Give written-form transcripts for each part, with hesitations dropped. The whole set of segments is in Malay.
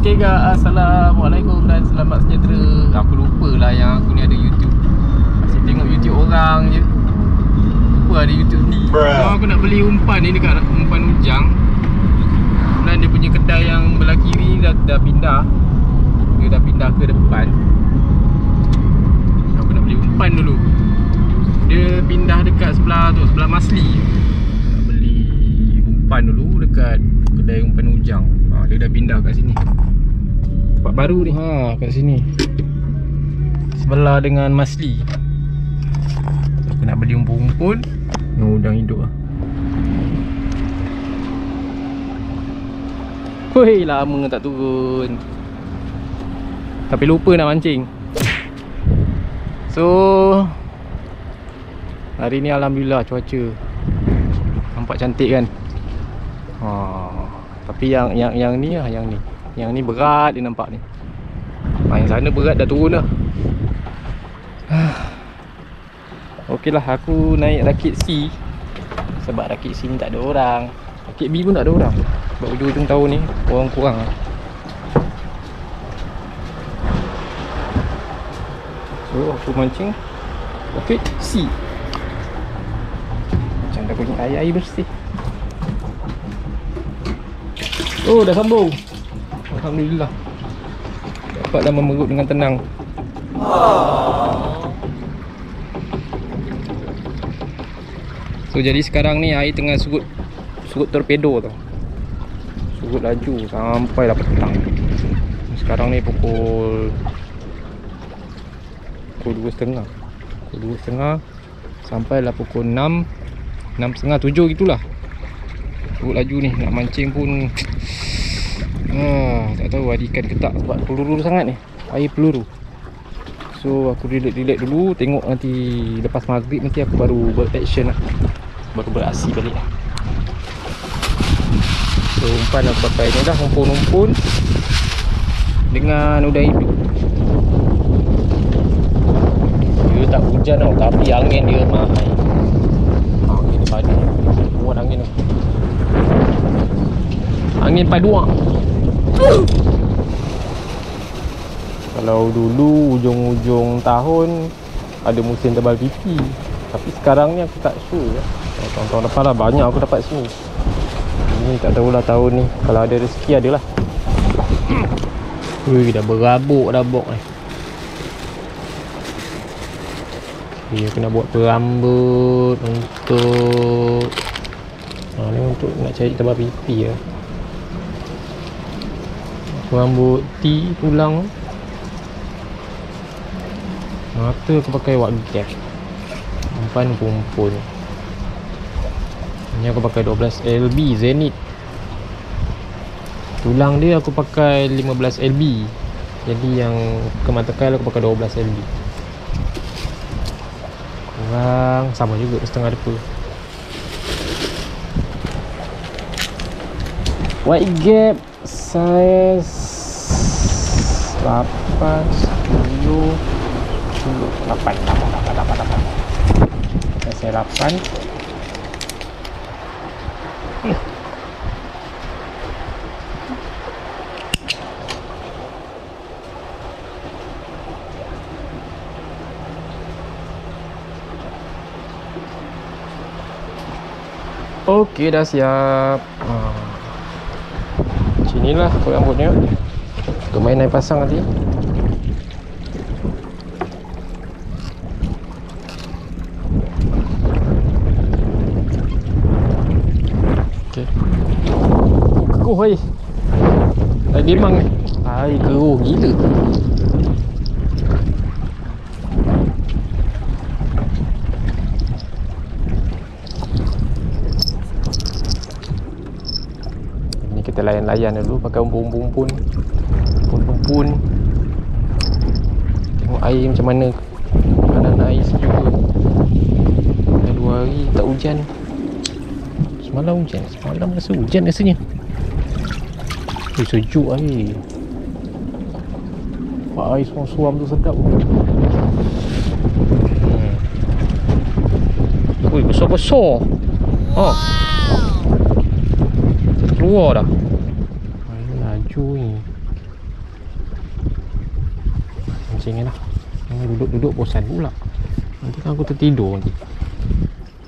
Okay guys, Assalamualaikum dan selamat sejahtera. Aku lupa lah yang aku ni ada YouTube. Asyik tengok YouTube orang je, lupa ada YouTube ni. So aku nak beli umpan ni dekat umpan Ujang. Dan dia punya kedai yang belah kiri dah pindah. Dia dah pindah ke depan. Aku nak beli umpan dulu. Dia pindah dekat sebelah tu, sebelah Masli. Nak beli umpan dulu dekat kedai umpan Ujang. Dia dah pindah kat sini. Tempat baru ni. Kat sini. Sebelah dengan Masli. Aku nak beli umpun-umpun. Udang hidup lah. Woi, lama tak turun. Tapi lupa nak mancing. So hari ni alhamdulillah cuaca nampak cantik kan. Tapi yang ni lah, yang ni berat dia nampak ni. Yang sana berat dah turun dah. Okey lah, aku naik rakit C. Sebab rakit C ni tak ada orang. Rakit B pun tak ada orang. Sebab hujung-hujung tahun ni orang kurang lah. So aku mancing rakit C. Macam dah bunyi air bersih. Oh, dah sambung. Alhamdulillah. Dapatlah memerut dengan tenang. So jadi sekarang ni air tengah surut torpedo tau. Surut laju sampai dah petang. Sekarang ni pukul 2.30. Pukul 2.30 sampailah pukul 6, 6.30, 7 gitulah. Surut laju ni, nak mancing pun tak tahu ada ikan ke tak sebab peluru sangat ni. Air peluru. So aku relax dulu, tengok nanti lepas maghrib nanti aku baru beraction lah. Baru beraksi balik lah. So umpan aku pakai ni dah, umpun-umpun dengan udang hidup. Dia tak hujan tau, tapi angin dia mahal. Angin padu. Buat angin tu. Angin paduak. Kalau dulu hujung-hujung tahun ada musim tebal pipi. Tapi sekarang ni aku tak sure. Tahun-tahun depan lah banyak aku dapat sini. Ini tak tahulah tahun ni. Kalau ada rezeki adalah. Wih, dah berabuk dah bok ni. Dia kena buat perambut untuk ni untuk nak cari tebal pipi lah. Rambut T tulang. Mata aku pakai white gap. Umpan pumpun. Ini aku pakai 12 LB Zenith. Tulang dia aku pakai 15 LB. Jadi yang kematakai aku pakai 12 LB. Kurang sama juga setengah depa. White gap size 8, 10, 8. Saya 8. Okey, dah siap. Macam inilah rambutnya. Untuk main naik pasang nanti. Okey. Keruh air. Air limang. Air keruh gila. Ni kita layan-layan dulu pakai umpun-umpun. Tengok air macam mana. Kanan air sejuk ke. Dah 2 hari tak hujan. Semalam hujan. Semalam rasa hujan rasanya. Sejuk air. Air suam-suam tu sedap. Ui, besar-besar. Oh. Keluar dah. Air laju ni. Pusing lah. Duduk bosan pula. Nanti kan aku tertidur nanti.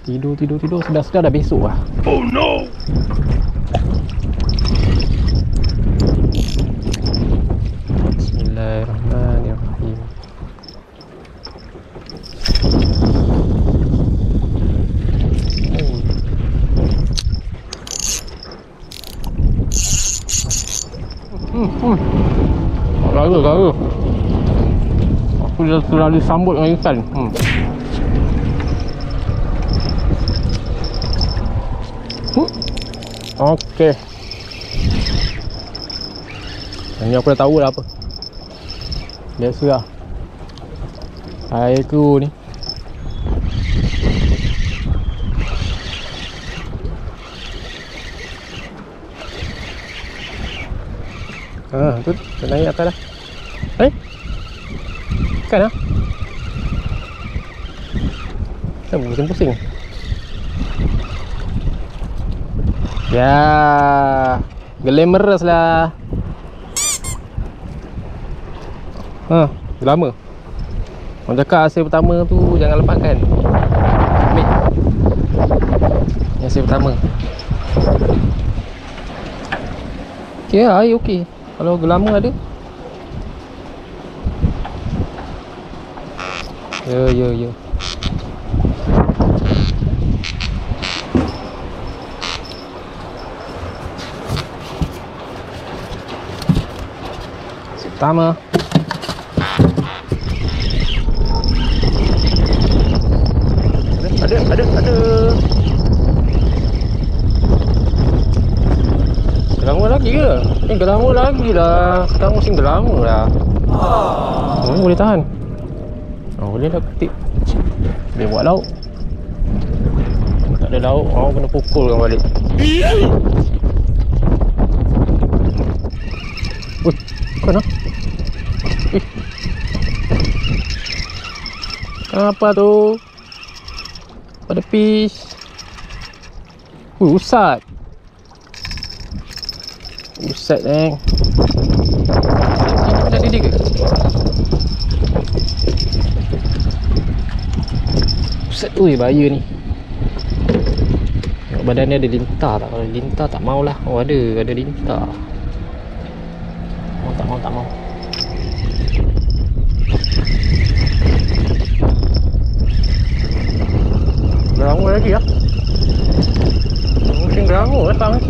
Tidur sedar dah besok lah. Oh no. Bismillahirrahmanirrahim. Garu. Aku dah terlalu sambut dengan ikan. Okey. Ini aku dah tahu dah apa. Biasa lah. Air kru ni. Tu naik atas dah. Ikan lah. Kenapa pusing-pusing? Ya, glamorous lah. Lama. Orang cakap hasil pertama tu jangan lepaskan. Ambil. Hasil pertama. Okey lah, air okey. Kalau glamour ada. Ya. Pertama. Ada. Gelama lagi ke? Gelama lagi lah. Sekarang musim gelama lah. Boleh tahan. Boleh dah ketik. Boleh buat lauk. Tak ada lauk, orang kena pukulkan balik. Bukan lah. Apa tu? Pada fish. Usat. Usat Ada dia ke? Usat. Bahaya ni. Tengok badan dia ada lintah tak? Kalau lintah tak maulah. Ada lintah. Tak mau. Gelama lagi lah. Musim gelama datang ni.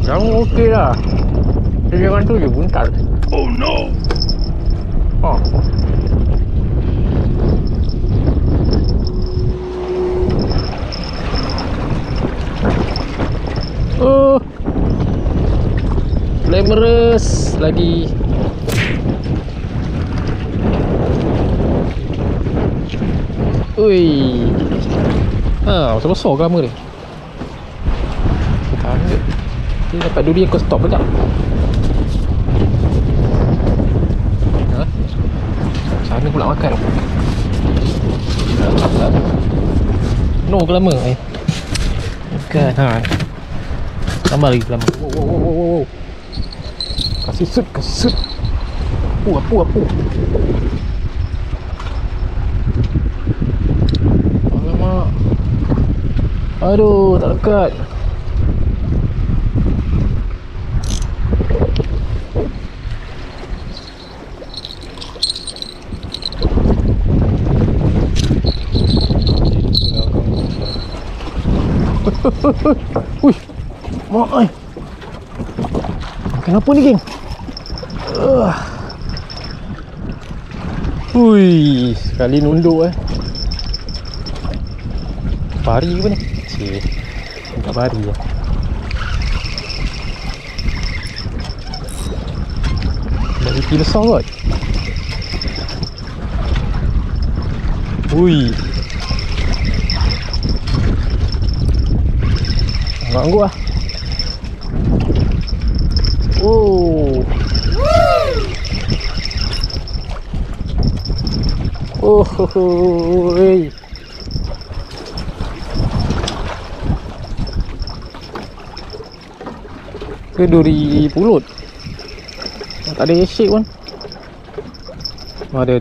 Gelama okey lah. Dia jangan tu je buntal. Oh no. Glamorous lagi. Besar-besar gelama dia. Tahan je. Dia dapat duri aku stop sekejap. Sana pula makan. No gelama. Bukan. Tambah lagi gelama. Wow. Kasih sud. Apa? Alamak. Aduh, tak dekat. Uish. Mak ai. Kenapa ni, geng? Sekali nunduk Pari ke apa ni? Tak pari lah. Dah ikan besar kot. Angguk lah. Ke duri pulut. Tak ada shake pun. Oh, ada.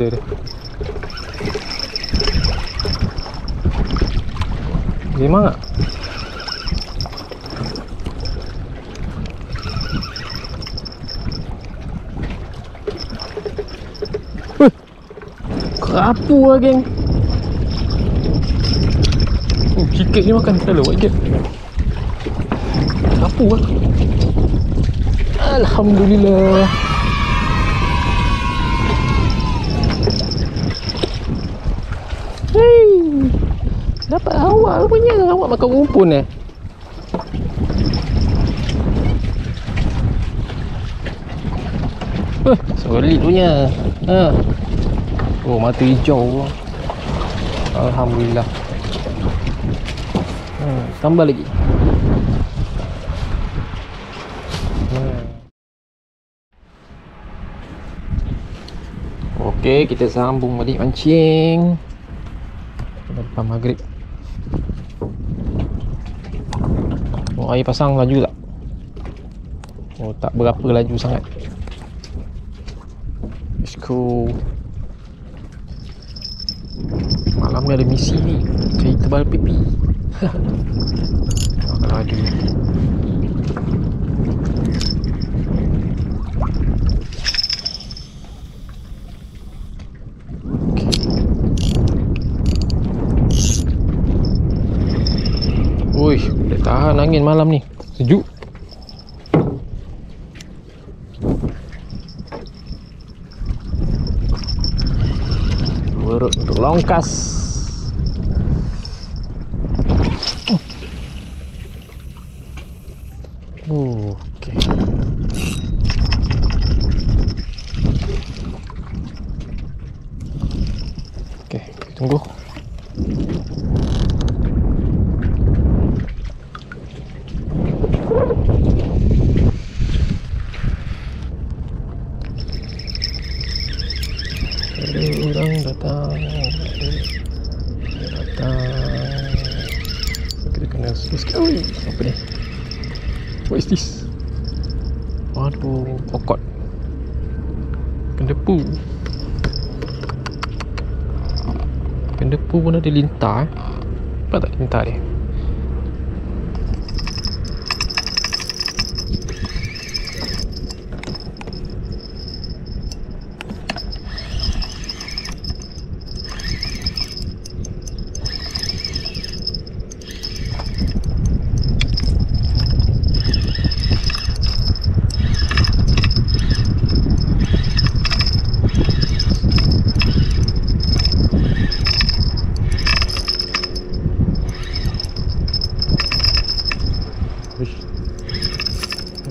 Memang tak? Kerapu lah geng. Sikit ni makan selalu buat je. Kerapu lah. Alhamdulillah. Hei, dapat awak punya. Awak makan rumpun solid punya. Oh, mata hijau. Alhamdulillah. Tambah lagi. Okey, kita sambung balik mancing. Lepas maghrib. Oh, air pasang laju tak? Oh, tak berapa laju sangat. Let's go. Malam ni ada misi ni, cari tebal pipi. Kalau ada. Ui, boleh tahan angin malam ni. Sejuk. Berut untuk longkas. Okey. Okey, tunggu. Orang datang. Kita kena sekali. Apa ni? What is this? Aduh, kokot. Kendepu. Kendepu pun ada lintah. Apa tak lintah dia?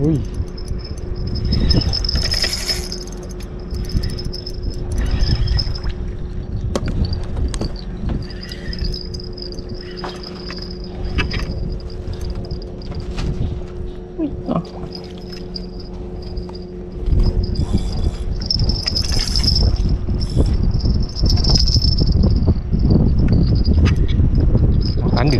Ui. Tanda.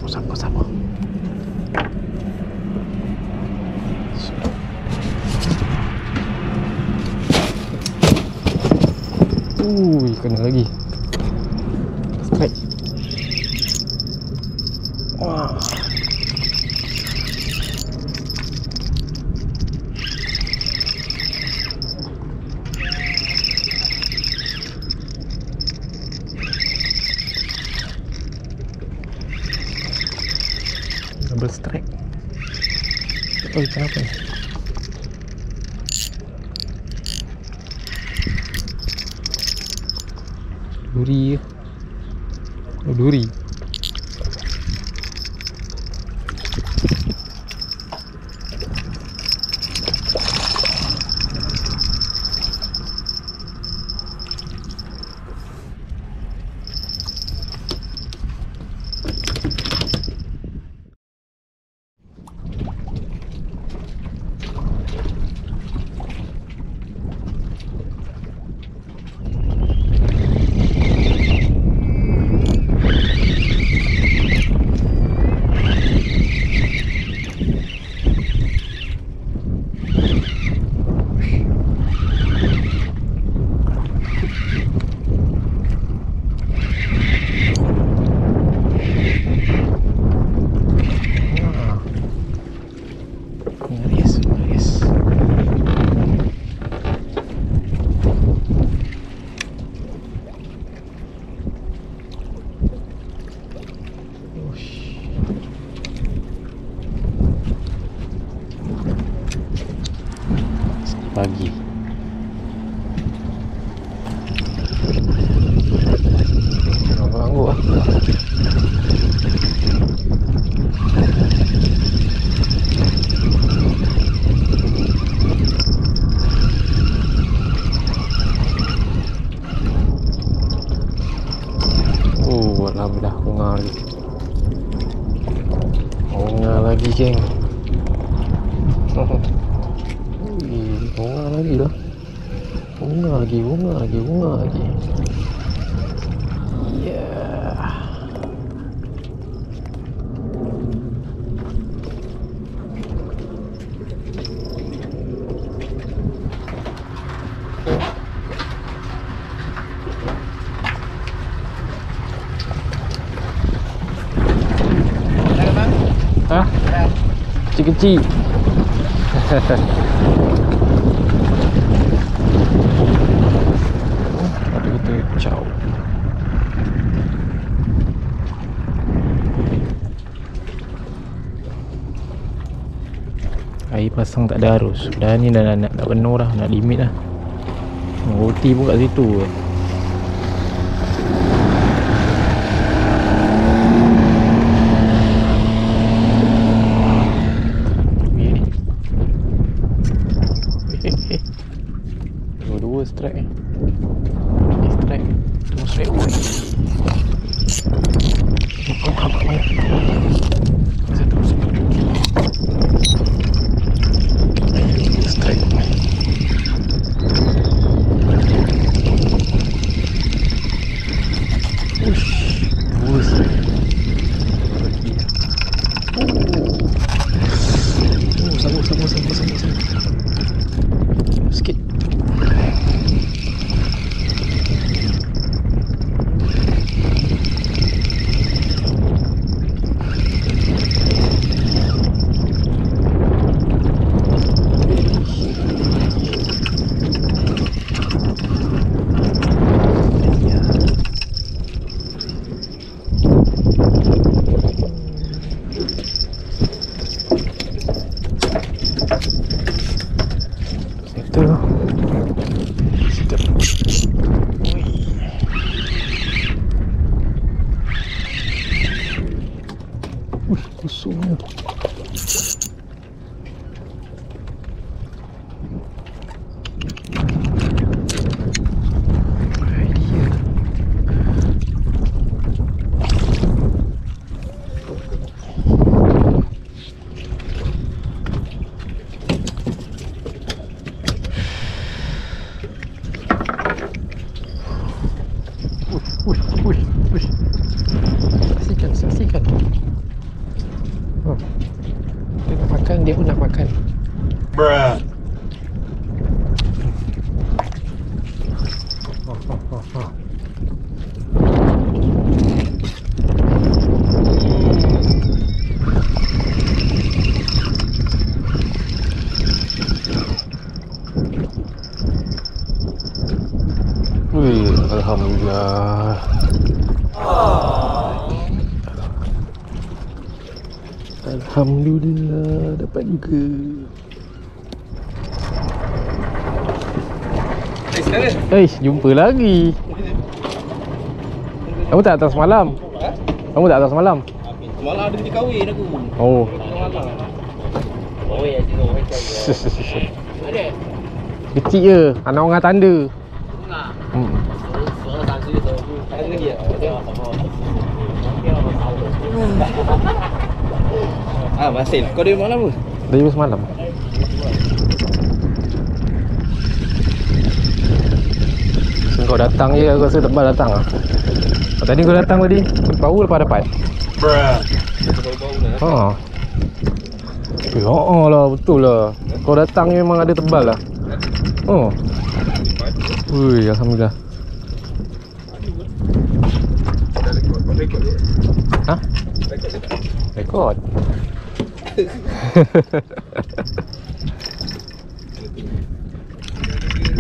Sama-sama. Kena lagi. Strike. Wah. Tak tahu ikan apa ni. Duri ke? Oh, duri. Pagi. Ganggu lah. Alhamdulillah bunga lagi. Bunga lagi, geng. Bunga lagi lah. Bunga lagi. Yeah. Hah? Kecil-kecil. Ada kita caw. Air pasang tak ada arus. Dah ni dah nak penuh dah, nak limit dah. Roti pun kat situ. Dua strike. Strike. Dua strike. Kau nampak mana? Satu strike. Strike. Ush. Dua strike. Sambung. Sikit. Kosongnya. Saksikan. Dia nak makan, dia pun nak makan. Bruh. Wih, alhamdulillah. Alhamdulillah dapat juga. Jumpa lagi. Kamu tak datang semalam? Kamu tak datang semalam? Malah ada kerja kahwin aku. Oh. Oh ya, ada. Kecil je, anak orang tanda. Soal tak sini tu. Ada lagi ya? Masih. Kau dari malam ke? Dari semalam. Kau datang je, aku rasa tebal datang lah. Tadi kau datang tadi, baru lepas dapat. Bau-bau Ya lah, betul lah. Kau datang memang ada tebal lah. Oh. Ui, Alhamdulillah. Hah? Rekod.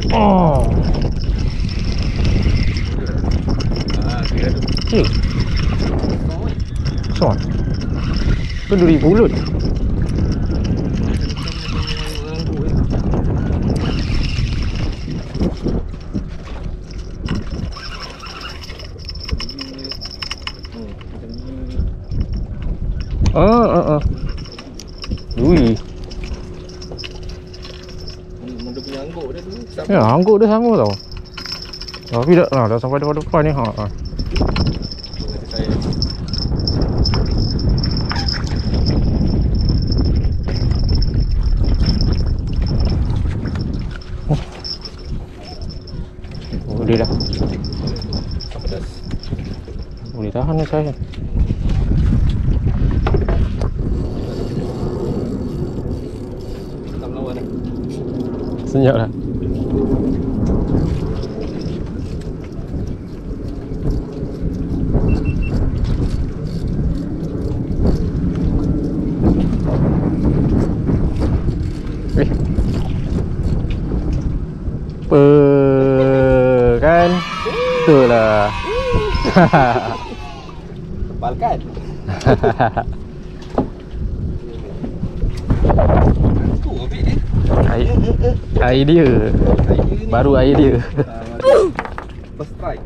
Oh. Cik. Soal. Itu 2,000 ulut. Ui. Dia punya angguk dia tu sama. Ya, angguk dia sama tau. Tapi dah sampai depan ni. Boleh dah. Boleh tahan ni saya. Tak melawan dah. Senyap dah. Kan? Betul lah. Tebal kan? Tu habis ni. Air dia. Baru air dia. First strike.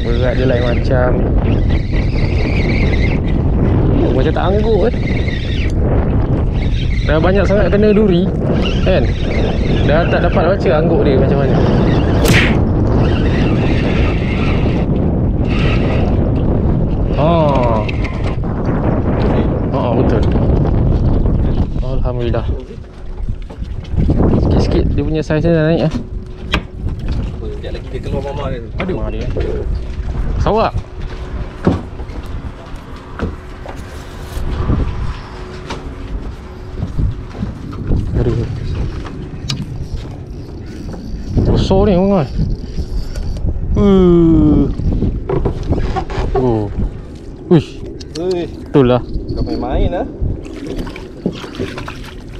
Berat dia lain macam. Macam tak angguk kan. Dah banyak sangat kena duri kan. Dah tak dapat baca angguk dia macam mana. Betul. Alhamdulillah. Sikit-sikit dia punya saiz dah naik lah. Sekejap lagi dia keluar mama dia. Aduh, mama dia. Sawak. Aduh. Besar ni orang. Oh. Uish. Betul lah. Kau main lah.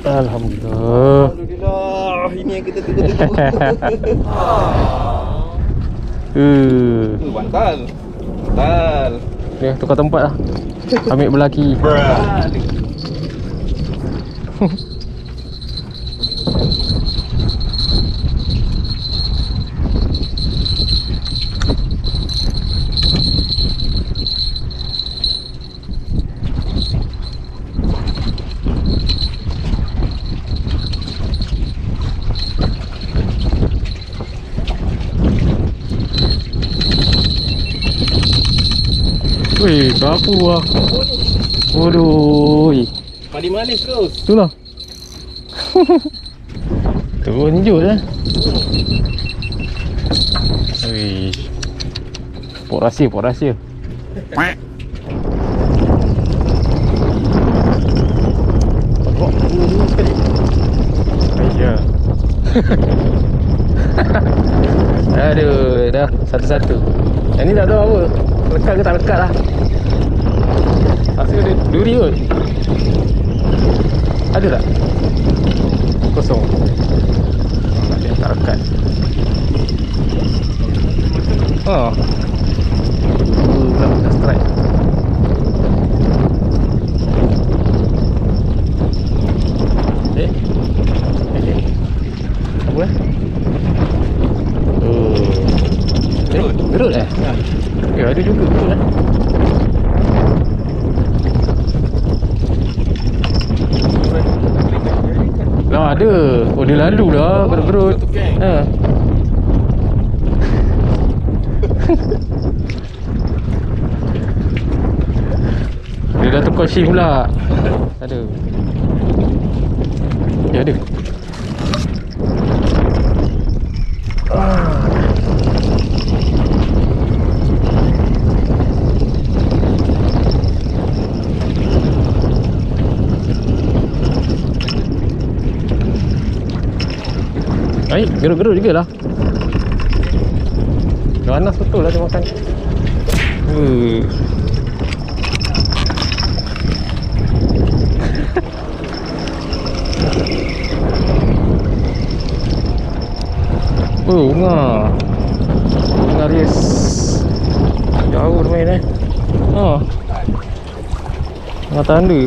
Alhamdulillah. Alhamdulillah. Ini yang kita tunggu-tunggu. Bantal. Ya, tukar tempat lah. Ambil belaki. Weh, berapa lah. Waduh. Manis-manis terus. Itulah. Turun je lah. Weh. Pok rahsia. Tengok dulu sekali. Ayah. Aduh, dah satu-satu. Yang ni tak tahu apa. Lekat ke tak lekat lah. Rasa dia duri kot. Ada tak? kosong. Dia tak rekat. Oh. Dah strike. Apa? Gerut eh? Ya, ada juga betul eh. Lah ada. Oh dia lalu lah gerut-gerut. Ha. Dia dah tukar shift pula. Ada. Ya ada. Baik, gerut-gerut juga lah. Ganas betul lah dia makan. Bunga. Bunga rias. Jauh dia main eh. Bunga tanda.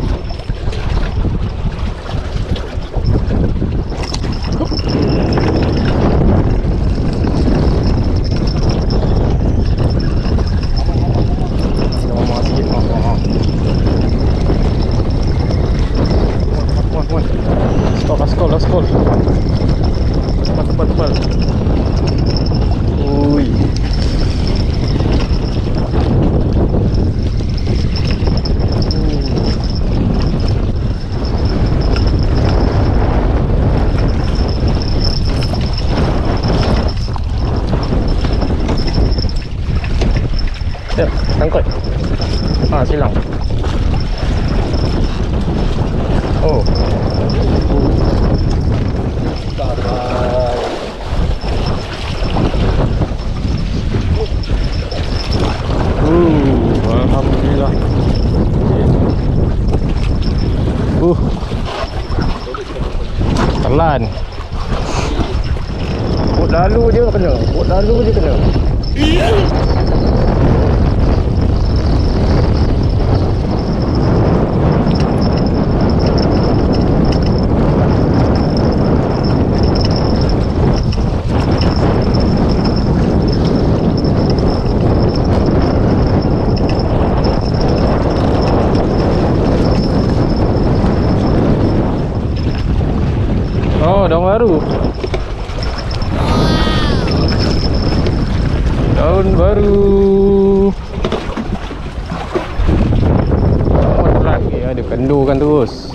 Skol. Tebal. Ui. Ya, sangkut. Silang. Oh. Alhamdulillah. Telan. Bot lalu je kena. Oh, daun baru. Daun baru. Oh, terang. Dia kendurkan terus.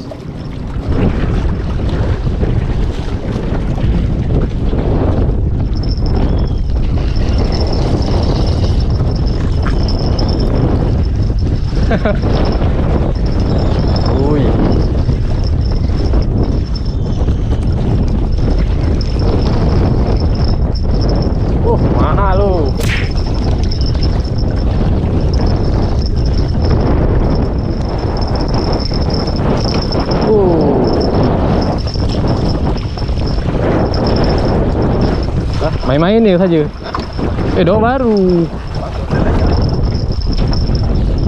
Ui. Mahal lu. Main-main ni saja. Daun baru.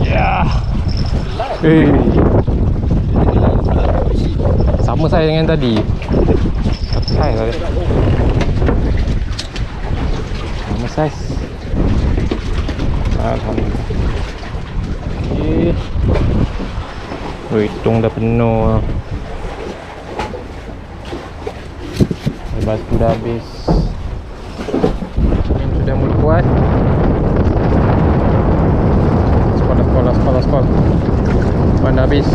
Ya. Sama saya dengan tadi. Saiz tadi. Sama saiz. Alhamdulillah. Hitung dah penuh. Batu dah habis. Ini sudah mula kuat. Skol. Ban dah habis.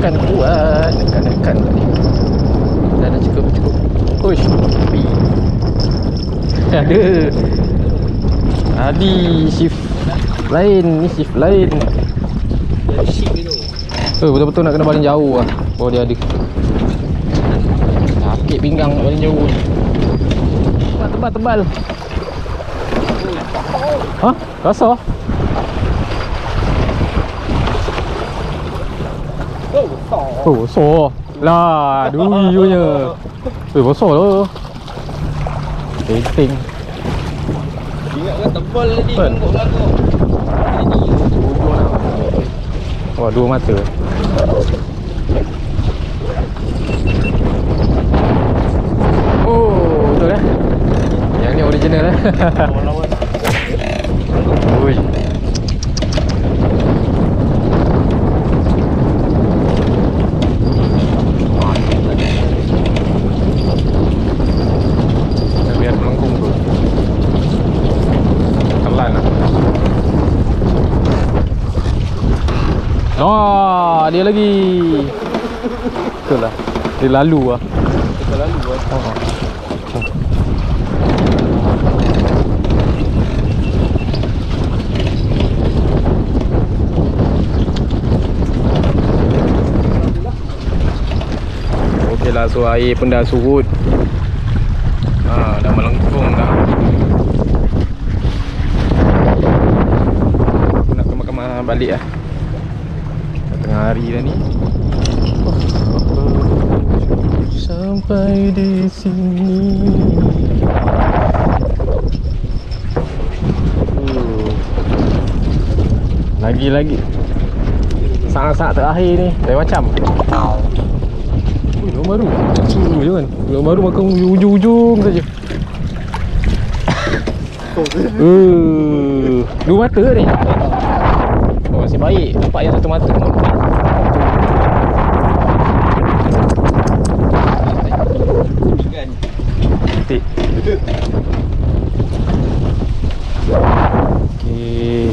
Tekan kuat. Tekan tadi. Dah cukup. Uish, api. Ada. Tadi shift lain, ni shift lain. Shift tu. Betul-betul nak kena baling jauh lah. Oh dia ada. Sakit pinggang nak baling jauh. Tebal. Ha? Rasa? Oh, besar. Lah, duri punya. Besar lah. Penting. Ingat kan tebal tadi Kan? tengok belakang. Wah, 2 mata. Oh, betul eh? Yang ni original eh. Lawan-lawan. Ui. Biar melengkung tu. Telan lah. Oh, dia lagi. Betul lah. Dia lalu lah. Kita lalu buat. Okey lah, so air pun dah surut. Dah melengkung dah. Nak kemah-kemah balik lah. Dah tengah hari dah ni. Sampai di sini. Lagi-lagi. Saat-saat terakhir ni lain macam. Belum baru. Jangan. Belum baru makan ujung-ujung saja. 2 mata ni. Oh, masih baik. Nampak yang 1 mata. Titik. Okey.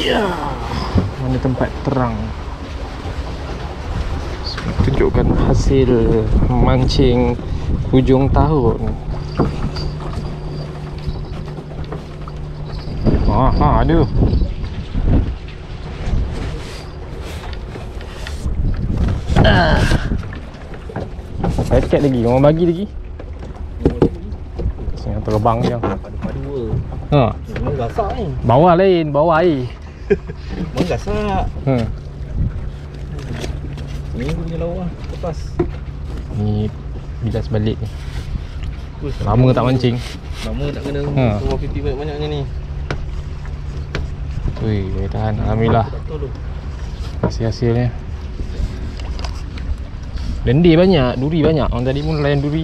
Ya, mana tempat terang. Tunjukkan hasil mancing hujung tahun. Ada. Paket lagi, orang bagi lagi. Yang terbang je. Padu-padu. Memang gasak ni. Bawah lain, bawah air. Memang gasak. Ni punya lawa lepas. Ni bilas balik ni. Lama tak mancing. Lama tak kena semua pipi banyak-banyaknya ni. Ui, boleh tahan. Alhamdulillah. Hasil-hasilnya. Lendir banyak, duri banyak. Orang tadi pun layan duri.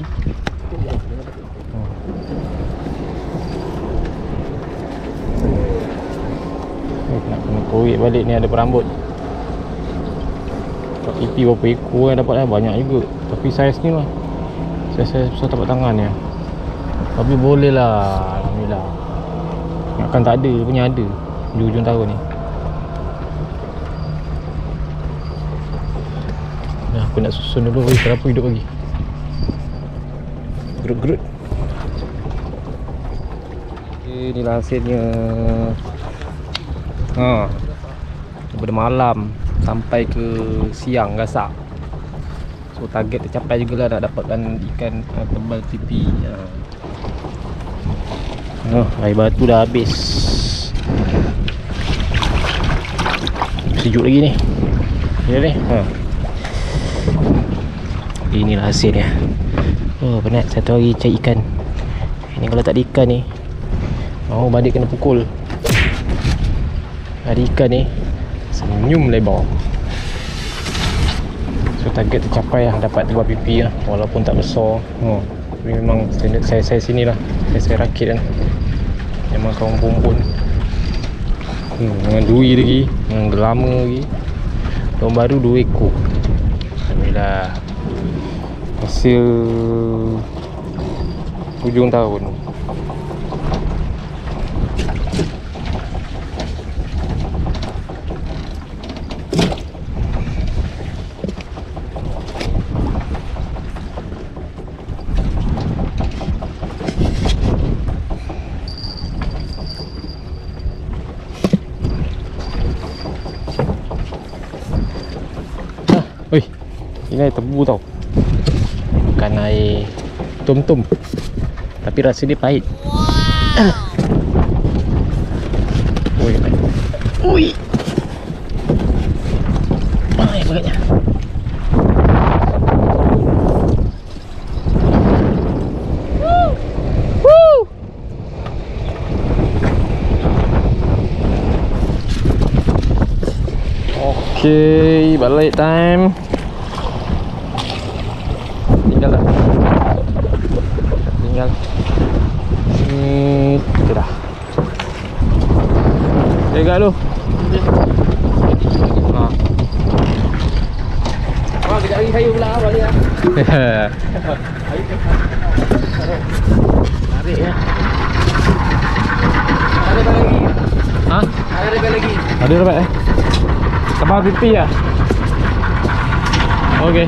Nak kena korek balik ni, ada perambut. Pipi berapa ekor yang dapat dah, banyak juga. Tapi saiz ni lah, saiz besar tapak tangan ya. Tapi boleh lah, alhamdulillah. Ingatkan tak ada, punya ada hujung tahun ni. Nah, aku nak susun dulu. Kenapa hidup lagi? Gerut-gerut. Inilah hasilnya. Daripada malam sampai ke siang gasak. So target tercapai jugalah, nak dapatkan ikan tebal pipi. Air batu dah habis. Sejuk lagi ni. Ya ni. Inilah hasilnya. Oh, penat satu hari cari ikan. Ini kalau tak ada ikan ni, balik kena pukul. Ada ikan ni, senyum lebar. So target tercapai lah, dapat tebal pipi lah, walaupun tak besar. Tapi memang standard saya sini lah, saya rakit kan. Memang kawan bumbun. Dengan duri lagi, dengan gelama lagi. Tahun baru 2 ekor. Alhamdulillah. Hasil hujung tahun. Oi, ini air tebu tau. Bukan air tom-tom, tapi rasa dia pahit. Oi, pahit. Ui. Mana air beratnya? Okay, balik time. Tinggal lah. Tinggal. Itu dah. Jaga lu. Ha. Wah, kejap lagi saya pula balik lah. Tarik ya. Ada lagi. Ha? Ada lagi. Ada dapat eh? Tambah pipi ya? Okey.